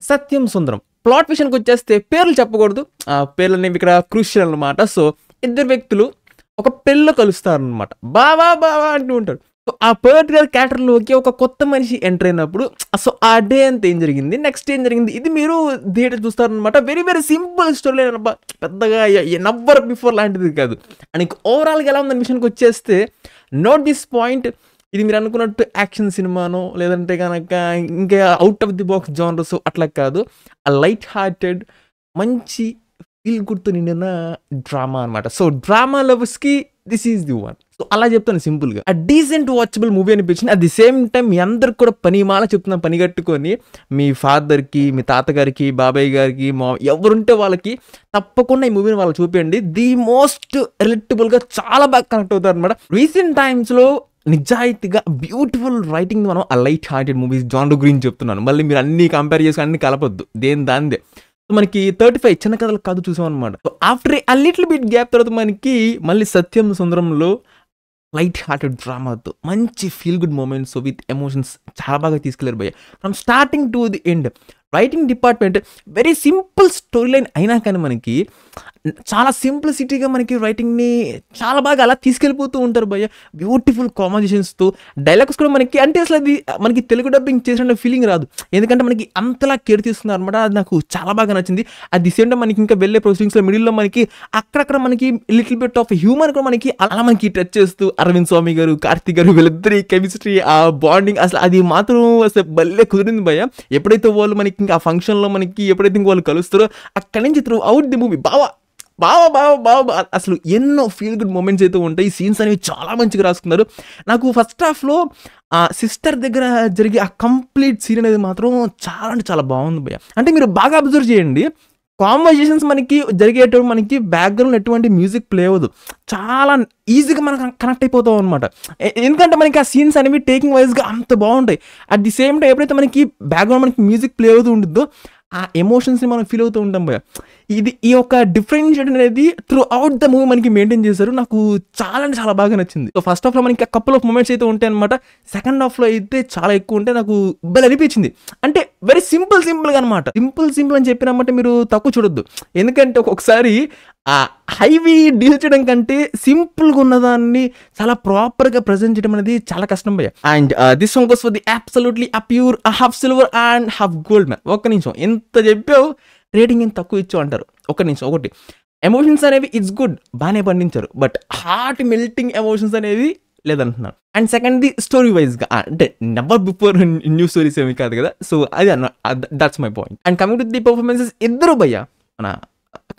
సత్యం సుందరం plot విషయానికి వచ్చేస్తే పేర్లు చెప్పకూడదు. పేర్లు అనేవి ఇక్కడ క్రూషియల్ అనమాట. సో ఇద్దరు వ్యక్తులు ఒక పెళ్ళిలో కలుస్తారనమాట. బావా బావా అంటూ ఉంటారు. సో ఆ పర్టికులర్ క్యారెక్టర్లోకి ఒక కొత్త మనిషి ఎంటర్ అయినప్పుడు సో ఆ డే అంతా ఏం జరిగింది, నెక్స్ట్ ఏం జరిగింది, ఇది మీరు థియేటర్ చూస్తారనమాట. వెరీ వెరీ సింపుల్ స్టోరీ, పెద్దగా నెవర్ బిఫోర్ లాంటిది కాదు. అండ్ ఓవరాల్గా ఎలా ఉందని విషయానికి వచ్చేస్తే నోట్ దిస్ పాయింట్, ఇది మీరు అనుకున్నట్టు యాక్షన్ సినిమానో లేదంటే కనుక ఇంకా out of the box genres అట్లా కాదు. ఆ లైట్ హార్టెడ్ మంచి ఫీల్ గుర్తు నిండిన డ్రామా అనమాట. సో డ్రామా లవర్స్కి this is the one. So అలా చెప్తాను సింపుల్గా. ఆ డీసెంట్ వాచబుల్ మూవీ అనిపించింది. అట్ ది సేమ్ టైం మీ అందరికి కూడా పనిమాల చెప్తున్నాను, పని కట్టుకొని మీ ఫాదర్కి, మీ తాతగారికి, బాబాయ్ గారికి, ఎవరుంటే వాళ్ళకి తప్పకుండా ఈ మూవీని వాళ్ళు చూపించండి. ది మోస్ట్ రిలేటబుల్గా చాలా బాగా కనెక్ట్ అవుతారు అనమాట. రీసెంట్ టైమ్స్లో నిజాయితీగా బ్యూటిఫుల్ రైటింగ్ మనం ఆ లైట్ హార్టెడ్ మూవీస్ జానర్ గురించి చెప్తున్నాను. మళ్ళీ మీరు అన్ని కంపేర్ చేసుకుని అన్ని కలపొద్దు, దాందే. సో మనకి 35 చిన్న కథలు కాదు చూసాం అనమాట. So after a little bit gap తర్వాత మనకి మళ్ళీ సత్యం సుందరంలో లైట్ హార్టెడ్ డ్రామాతో మంచి feel good moments with emotions చాలా బాగా తీసుకెళ్లారు భయ్య. From starting to the end writing department very simple story line అయినా కానీ మనకి చాలా సింప్లిసిటీగా మనకి రైటింగ్ని చాలా బాగా అలా తీసుకెళ్ళిపోతూ ఉంటారు భయ్య. బ్యూటిఫుల్ కాంబినేషన్స్తో డైలాగ్స్ కూడా మనకి అంటే అసలు అది మనకి తెలుగు డబ్బింగ్ చేసిన ఫీలింగ్ రాదు, ఎందుకంటే మనకి అంతలా కేర్ తీస్తున్నారు అనమాట. అది నాకు చాలా బాగా నచ్చింది. అట్ ది సేమ్ టైం మనకి ఇంకా వెళ్ళే ప్రొసీడింగ్స్లో మిడిల్లో మనకి అక్కడక్కడ మనకి లిటిల్ బిట్ ఆఫ్ హ్యూమర్ కూడా మనకి అలా మనకి టచ్ చేస్తూ అరవింద్ స్వామి గారు, కార్తీక్ గారు వీళ్ళిద్దరి కెమిస్ట్రీ, ఆ బాండింగ్ అసలు అది మాత్రం అసలు భలే కుదిరింది భయ్య. ఎప్పుడైతే వాళ్ళు మనకి ఇంకా ఆ ఫంక్షన్లో మనకి ఎప్పుడైతే ఇంక వాళ్ళు కలుస్తారో అక్కడి నుంచి త్రూ అవుట్ ది మూవీ బావా అసలు ఎన్నో ఫీల్ గుడ్ మూమెంట్స్ అయితే ఉంటాయి. సీన్స్ అనేవి చాలా మంచిగా రాసుకున్నారు. నాకు ఫస్ట్ హాఫ్లో ఆ సిస్టర్ దగ్గర జరిగే ఆ కంప్లీట్ సీన్ అనేది మాత్రం చాలా అంటే చాలా బాగుంది భయ్య. అంటే మీరు బాగా అబ్జర్వ్ చేయండి, కాన్వర్జేషన్స్ మనకి జరిగేటప్పుడు మనకి బ్యాక్గ్రౌండ్ ఎటువంటి మ్యూజిక్ ప్లే అవ్వదు, చాలా ఈజీగా మనం కనెక్ట్ అయిపోతాం అనమాట. ఎందుకంటే మనకి ఆ సీన్స్ అనేవి టేకింగ్ వైజ్గా అంత బాగుంటాయి. అట్ ది సేమ్ టైం ఎప్పుడైతే మనకి బ్యాక్గ్రౌండ్ మనకి మ్యూజిక్ ప్లే అవుతూ ఉంటుందో ఆ ఎమోషన్స్ని మనం ఫీల్ అవుతూ ఉంటాం భయ్య. ఈ యొక్క డిఫరెన్షియేట్ అనేది త్రూ అవుట్ ద మూవీ మనకి మెయింటైన్ చేశారు. నాకు చాలా అంటే చాలా బాగా నచ్చింది. సో ఫస్ట్ హాఫ్లో మనకి కపుల్ ఆఫ్ మూమెంట్స్ అయితే ఉంటాయి అనమాట. సెకండ్ హాఫ్లో అయితే చాలా ఎక్కువ ఉంటాయి. నాకు భలే అనిపించింది. అంటే వెరీ సింపుల్గా అనమాట. సింపుల్ అని చెప్పినమాట మీరు తక్కువ చూడొద్దు, ఎందుకంటే ఒక్కొక్కసారి ఆ హైవీ డీల్ చేయడం కంటే సింపుల్గా ఉన్నదాన్ని చాలా ప్రాపర్గా ప్రజెంట్ చేయడం అనేది చాలా కష్టం భయ్య. And this song was for the absolutely pure half silver and half gold man. ఒక్క నిమిషం, ఎంత చెప్పావు రేటింగ్ ఎంత తక్కువ ఇచ్చావు అంటారు. ఒక్క నిమిషం, ఒకటి ఎమోషన్స్ అనేవి ఇట్స్ గుడ్ బాగానే పండించారు, బట్ హార్ట్ మెల్టింగ్ ఎమోషన్స్ అనేవి లేదంటున్నారు. అండ్ సెకండ్ ది స్టోరీ వైజ్గా అంటే నెవర్ బిఫోర్ న్యూ స్టోరీస్ ఏమి కాదు కదా. సో అది that's my point. And coming to the performances, ఇద్దరు భయ్య మన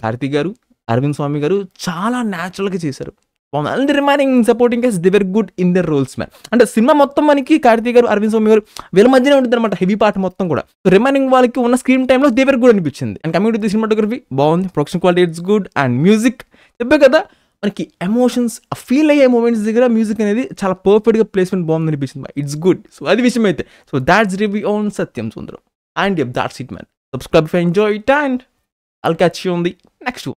కార్తీక్ గారు, అరవింద్ స్వామి గారు చాలా న్యాచురల్గా చేశారు. And remaining supporting cast they were good in their roles man. అంటే సినిమా మొత్తం మనకి కార్తీక్ గారు, అరవింద్ స్వామి గారు వీళ్ళ మధ్యనే ఉంటుంది అనమాట హెవీ పార్ట్ మొత్తం కూడా. రిమైనింగ్ వాళ్ళకి ఉన్న స్క్రీన్ టైంలో దే వర్ గుడ్ అనిపించింది. And coming to the cinematography బాగుంది, production quality it's good. And music చెప్పే కదా మనకి ఎమోషన్స్ ఫీల్ అయ్యే మూమెంట్స్ దగ్గర మ్యూజిక్ అనేది చాలా పర్ఫెక్ట్గా ప్లేస్మెంట్ బాగుంది అనిపించింది. It's good. సో అది విషయం అయితే. So that's review on Satyam Sundaram. And that's it man. Subscribe if you enjoy it and I'll catch you on the next one.